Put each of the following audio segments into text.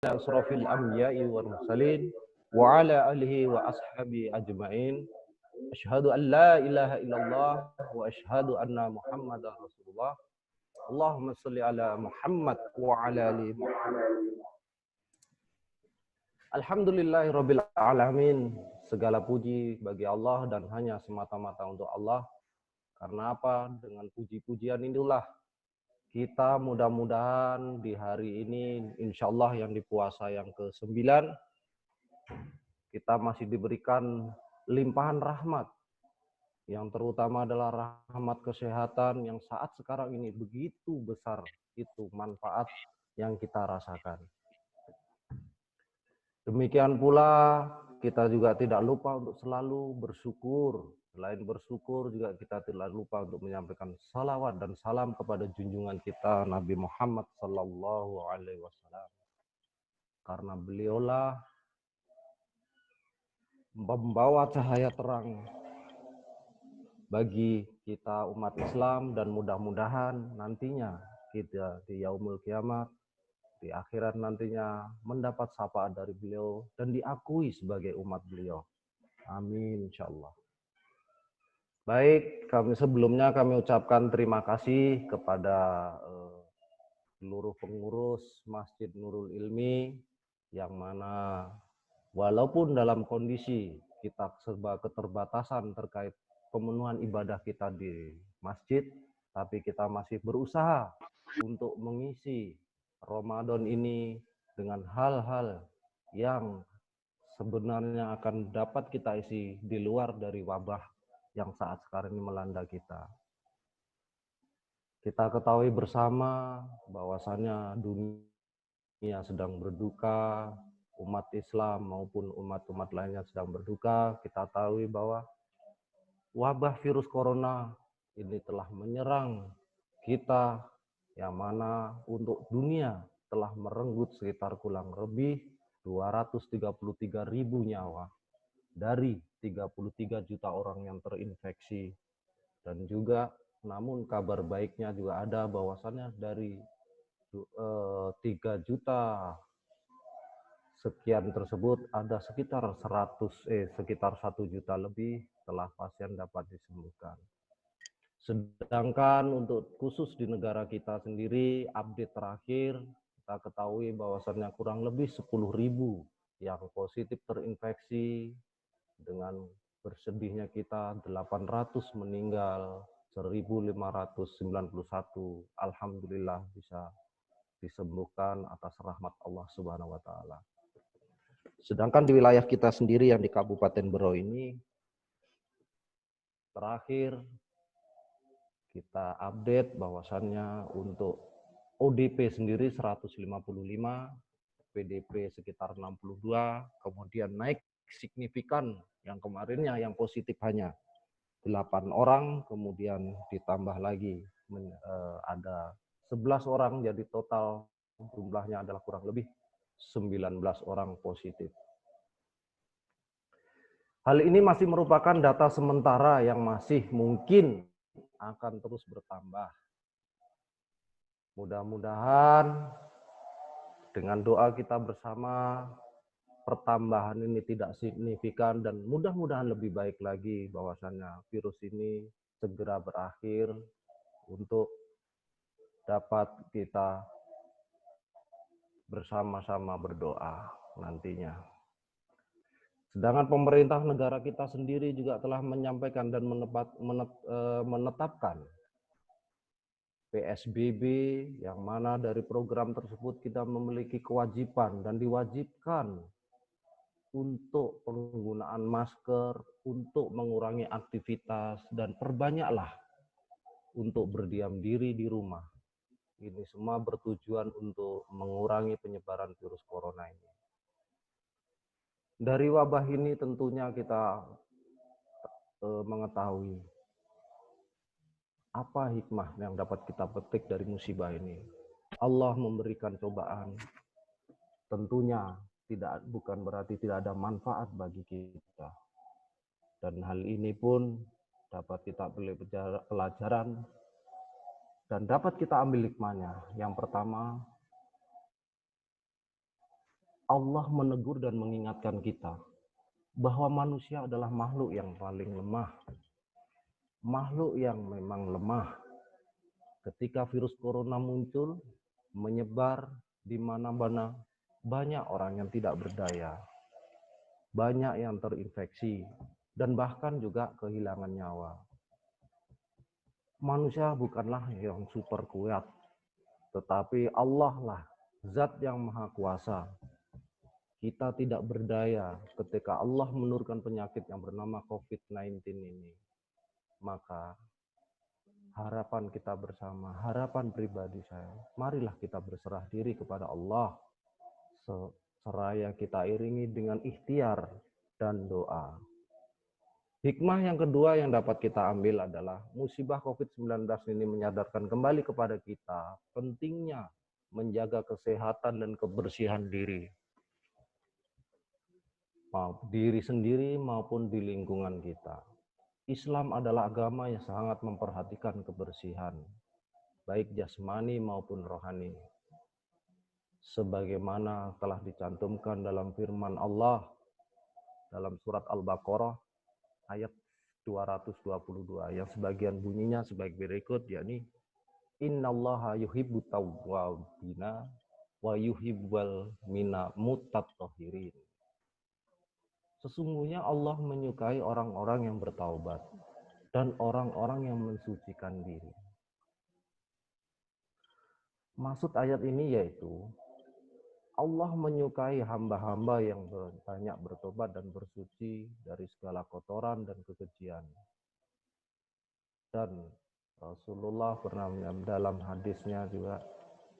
asrofil anbiya'i wal mursalin wa ala alihi wa ashabi ajma'in. Asyhadu an la ilaha illallah wa asyhadu anna Muhammadar Rasulullah. Allahumma shalli ala Muhammad wa ala ali Muhammad. Alhamdulillahirabbil alamin. Segala puji bagi Allah dan hanya semata-mata untuk Allah. Karena apa? Dengan puji-pujian inilah kita mudah-mudahan di hari ini insya Allah yang di puasa yang ke-9 kita masih diberikan limpahan rahmat, yang terutama adalah rahmat kesehatan yang saat sekarang ini begitu besar itu manfaat yang kita rasakan. Demikian pula kita juga tidak lupa untuk selalu bersyukur. Selain bersyukur juga kita tidak lupa untuk menyampaikan salawat dan salam kepada junjungan kita Nabi Muhammad Sallallahu Alaihi Wasallam. Karena beliaulah membawa cahaya terang bagi kita umat Islam dan mudah-mudahan nantinya kita di yaumul kiamat, di akhirat nantinya mendapat syafaat dari beliau dan diakui sebagai umat beliau. Amin insyaallah. Baik, sebelumnya kami ucapkan terima kasih kepada seluruh pengurus Masjid Nurul Ilmi yang mana walaupun dalam kondisi kita serba keterbatasan terkait pemenuhan ibadah kita di masjid, tapi kita masih berusaha untuk mengisi Ramadan ini dengan hal-hal yang sebenarnya akan dapat kita isi di luar dari wabah yang saat sekarang ini melanda kita. Kita ketahui bersama bahwasannya dunia sedang berduka, umat Islam maupun umat-umat lainnya sedang berduka. Kita tahu bahwa wabah virus corona ini telah menyerang kita, yang mana untuk dunia telah merenggut sekitar kurang lebih 233.000 nyawa dari 33 juta orang yang terinfeksi. Dan juga namun kabar baiknya juga ada bahwasannya dari 3 juta sekian tersebut ada sekitar 1 juta lebih telah pasien dapat disembuhkan. Sedangkan untuk khusus di negara kita sendiri, update terakhir kita ketahui bahwasannya kurang lebih 10.000 yang positif terinfeksi, dengan bersedihnya kita 800 meninggal, 1.591 alhamdulillah bisa disembuhkan atas rahmat Allah Subhanahu wa taala. Sedangkan di wilayah kita sendiri yang di Kabupaten Berau ini, terakhir kita update bahwasannya untuk ODP sendiri 155, PDP sekitar 62, kemudian naik signifikan yang kemarinnya yang positif hanya 8 orang, kemudian ditambah lagi ada 11 orang, jadi total jumlahnya adalah kurang lebih 19 orang positif. Hal ini masih merupakan data sementara yang masih mungkin akan terus bertambah. Mudah-mudahan dengan doa kita bersama pertambahan ini tidak signifikan dan mudah-mudahan lebih baik lagi bahwasannya virus ini segera berakhir untuk dapat kita bersama-sama berdoa nantinya. Sedangkan pemerintah negara kita sendiri juga telah menyampaikan dan menetapkan PSBB, yang mana dari program tersebut kita memiliki kewajiban dan diwajibkan untuk penggunaan masker, untuk mengurangi aktivitas, dan perbanyaklah untuk berdiam diri di rumah. Ini semua bertujuan untuk mengurangi penyebaran virus corona ini. Dari wabah ini tentunya kita mengetahui apa hikmah yang dapat kita petik dari musibah ini. Allah memberikan cobaan, tentunya bukan berarti tidak ada manfaat bagi kita. Dan hal ini pun dapat kita beli pelajaran dan dapat kita ambil hikmahnya. Yang pertama, Allah menegur dan mengingatkan kita bahwa manusia adalah makhluk yang paling lemah. Makhluk yang memang lemah. Ketika virus corona muncul, menyebar di mana-mana, banyak orang yang tidak berdaya. Banyak yang terinfeksi dan bahkan juga kehilangan nyawa. Manusia bukanlah yang super kuat, tetapi Allah lah zat yang maha kuasa. Kita tidak berdaya ketika Allah menurunkan penyakit yang bernama COVID-19 ini. Maka harapan kita bersama, harapan pribadi saya, marilah kita berserah diri kepada Allah. Seraya kita iringi dengan ikhtiar dan doa. Hikmah yang kedua yang dapat kita ambil adalah musibah COVID-19 ini menyadarkan kembali kepada kita pentingnya menjaga kesehatan dan kebersihan diri sendiri maupun di lingkungan kita. Islam adalah agama yang sangat memperhatikan kebersihan, baik jasmani maupun rohani. Sebagaimana telah dicantumkan dalam firman Allah dalam surat Al-Baqarah ayat 222 yang sebagian bunyinya sebagai berikut, yakni innallaha yuhibbut tawwabina wa yuhibbal mutatahhirin. Sesungguhnya Allah menyukai orang-orang yang bertaubat dan orang-orang yang mensucikan diri. Maksud ayat ini yaitu Allah menyukai hamba-hamba yang banyak bertobat dan bersuci dari segala kotoran dan kekejian. Dan Rasulullah pernah dalam hadisnya juga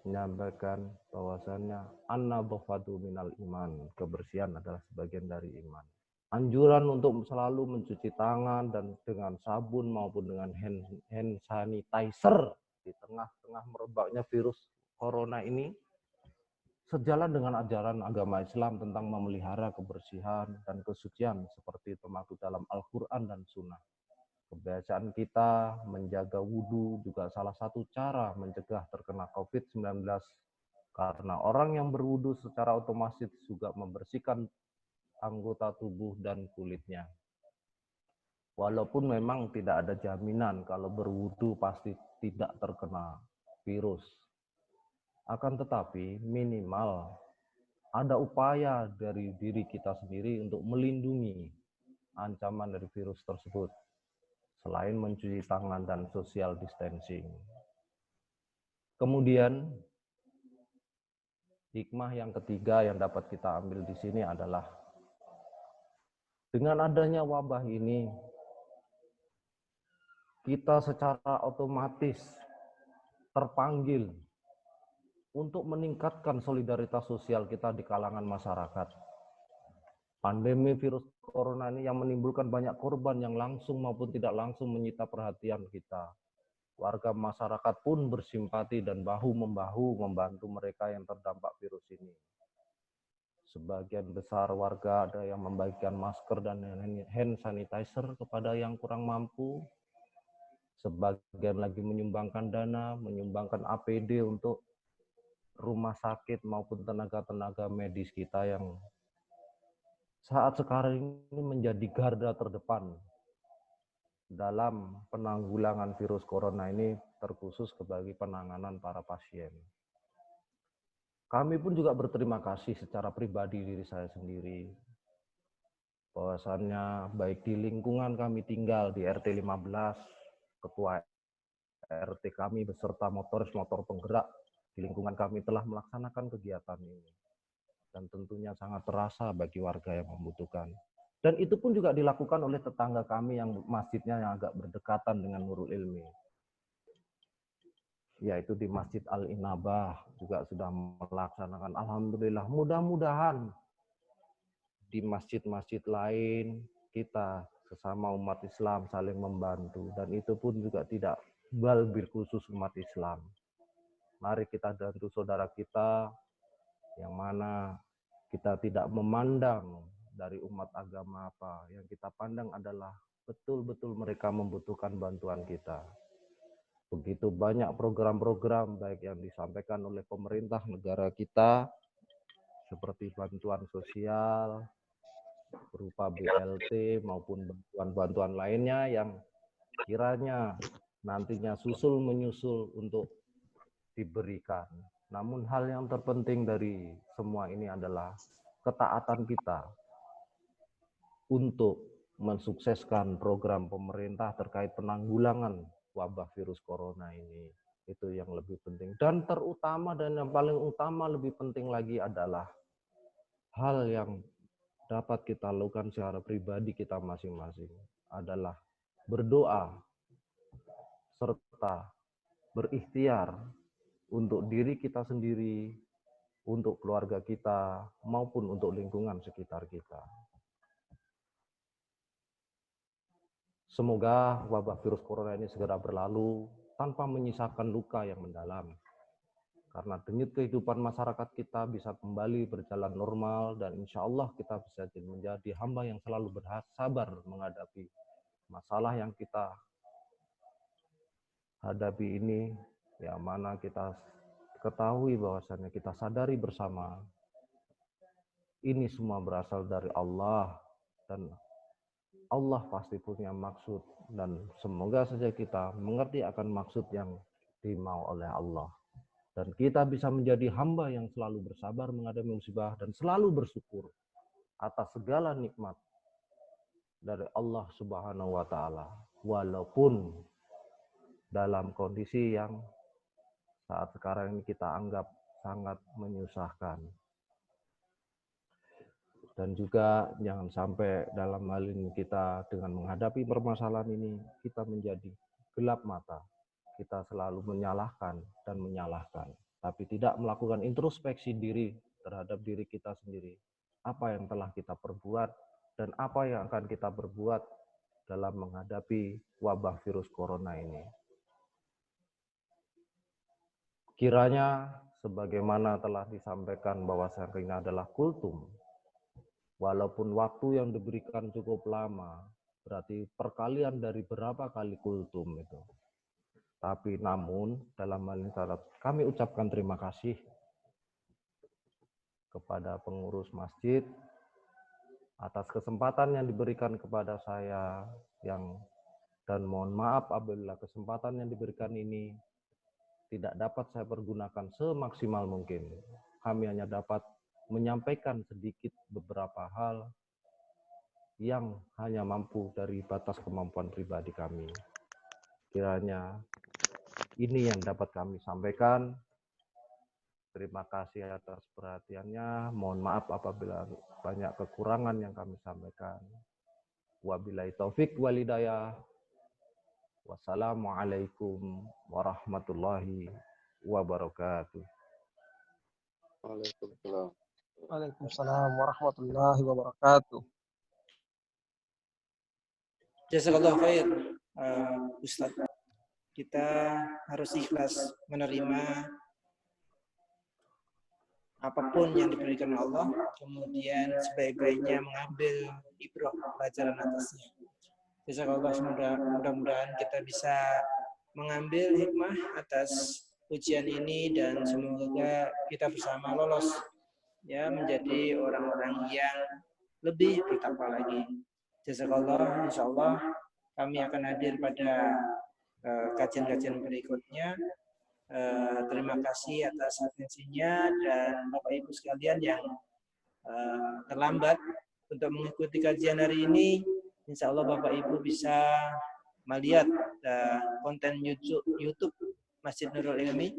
menyampaikan bahwasannya an-nadhafatu minal iman, kebersihan adalah sebagian dari iman. Anjuran untuk selalu mencuci tangan dan dengan sabun maupun dengan hand sanitizer di tengah-tengah merebaknya virus corona ini sejalan dengan ajaran agama Islam tentang memelihara kebersihan dan kesucian seperti termaktub dalam Al-Quran dan Sunnah. Kebiasaan kita menjaga wudhu juga salah satu cara mencegah terkena COVID-19 karena orang yang berwudhu secara otomatis juga membersihkan anggota tubuh dan kulitnya. Walaupun memang tidak ada jaminan kalau berwudhu pasti tidak terkena virus. Akan tetapi minimal ada upaya dari diri kita sendiri untuk melindungi ancaman dari virus tersebut. Selain mencuci tangan dan social distancing. Kemudian, hikmah yang ketiga yang dapat kita ambil di sini adalah dengan adanya wabah ini, kita secara otomatis terpanggil untuk meningkatkan solidaritas sosial kita di kalangan masyarakat. Pandemi virus corona ini yang menimbulkan banyak korban yang langsung maupun tidak langsung menyita perhatian kita. Warga masyarakat pun bersimpati dan bahu-membahu membantu mereka yang terdampak virus ini. Sebagian besar warga ada yang membagikan masker dan hand sanitizer kepada yang kurang mampu. Sebagian lagi menyumbangkan dana, menyumbangkan APD untuk rumah sakit maupun tenaga-tenaga medis kita yang saat sekarang ini menjadi garda terdepan dalam penanggulangan virus corona ini, terkhusus bagi penanganan para pasien. Kami pun juga berterima kasih secara pribadi diri saya sendiri, bahwasannya baik di lingkungan kami tinggal di RT 15, ketua RT kami beserta motor penggerak di lingkungan kami telah melaksanakan kegiatan ini. Dan tentunya sangat terasa bagi warga yang membutuhkan. Dan itu pun juga dilakukan oleh tetangga kami yang masjidnya yang agak berdekatan dengan Nurul Ilmi. Yaitu di Masjid Al-Inabah juga sudah melaksanakan. Alhamdulillah, mudah-mudahan di masjid-masjid lain kita sesama umat Islam saling membantu. Dan itu pun juga tidak bil khusus umat Islam. Mari kita bantu saudara kita yang mana kita tidak memandang dari umat agama apa, yang kita pandang adalah betul-betul mereka membutuhkan bantuan kita. Begitu banyak program-program baik yang disampaikan oleh pemerintah negara kita seperti bantuan sosial berupa BLT maupun bantuan-bantuan lainnya yang kiranya nantinya susul menyusul untuk diberikan. Namun hal yang terpenting dari semua ini adalah ketaatan kita untuk mensukseskan program pemerintah terkait penanggulangan wabah virus corona ini. Itu yang lebih penting. Dan terutama dan yang paling utama lebih penting lagi adalah hal yang dapat kita lakukan secara pribadi kita masing-masing adalah berdoa serta berikhtiar untuk diri kita sendiri, untuk keluarga kita, maupun untuk lingkungan sekitar kita. Semoga wabah virus corona ini segera berlalu tanpa menyisakan luka yang mendalam. Karena denyut kehidupan masyarakat kita bisa kembali berjalan normal dan insya Allah kita bisa menjadi hamba yang selalu bersabar menghadapi masalah yang kita hadapi ini, yang mana kita ketahui bahwasannya kita sadari bersama ini semua berasal dari Allah dan Allah pasti punya maksud dan semoga saja kita mengerti akan maksud yang dimau oleh Allah. Dan kita bisa menjadi hamba yang selalu bersabar menghadapi musibah dan selalu bersyukur atas segala nikmat dari Allah Subhanahu wa Ta'ala, walaupun dalam kondisi yang saat sekarang ini kita anggap sangat menyusahkan. Dan juga jangan sampai dalam hal ini kita dengan menghadapi permasalahan ini kita menjadi gelap mata. Kita selalu menyalahkan dan menyalahkan, tapi tidak melakukan introspeksi diri terhadap diri kita sendiri. Apa yang telah kita perbuat dan apa yang akan kita perbuat dalam menghadapi wabah virus corona ini. Kiranya sebagaimana telah disampaikan bahwasanya ini adalah kultum, walaupun waktu yang diberikan cukup lama, berarti perkalian dari berapa kali kultum itu. Tapi namun dalam hal ini kami ucapkan terima kasih kepada pengurus masjid atas kesempatan yang diberikan kepada saya dan mohon maaf apabila kesempatan yang diberikan ini tidak dapat saya pergunakan semaksimal mungkin. Kami hanya dapat menyampaikan sedikit beberapa hal yang hanya mampu dari batas kemampuan pribadi kami. Kiranya ini yang dapat kami sampaikan. Terima kasih atas perhatiannya. Mohon maaf apabila banyak kekurangan yang kami sampaikan. Wabillahi taufik wal hidayah. Wassalamualaikum warahmatullahi wabarakatuh. Waalaikumsalam. Waalaikumsalam warahmatullahi wabarakatuh. Jazakallah khair, Ustaz. Kita harus ikhlas menerima apapun yang diberikan Allah, kemudian sebaik-baiknya mengambil ibrah pelajaran atasnya. Jazakallah, mudah-mudahan kita bisa mengambil hikmah atas ujian ini dan semoga kita bersama lolos ya menjadi orang-orang yang lebih bertakwa lagi. Jazakallah, insyaallah kami akan hadir pada kajian-kajian berikutnya. Terima kasih atas atensinya dan Bapak Ibu sekalian yang terlambat untuk mengikuti kajian hari ini. Insya Allah Bapak Ibu bisa melihat konten YouTube Masjid Nurul Ilmi.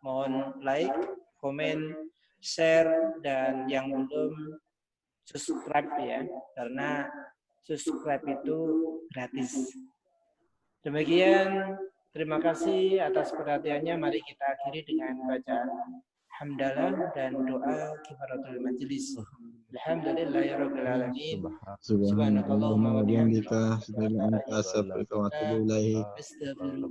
Mohon like, komen, share, dan yang belum subscribe ya, karena subscribe itu gratis. Demikian, terima kasih atas perhatiannya. Mari kita akhiri dengan bacaan hamdalah dan doa kifaratul majelis. Alhamdulillahirabbil alamin. Subhanallahumma wa bihamdika, asyhadu an la ilaha illa anta, astaghfiruka wa atubu ilaik. Astagfirullah.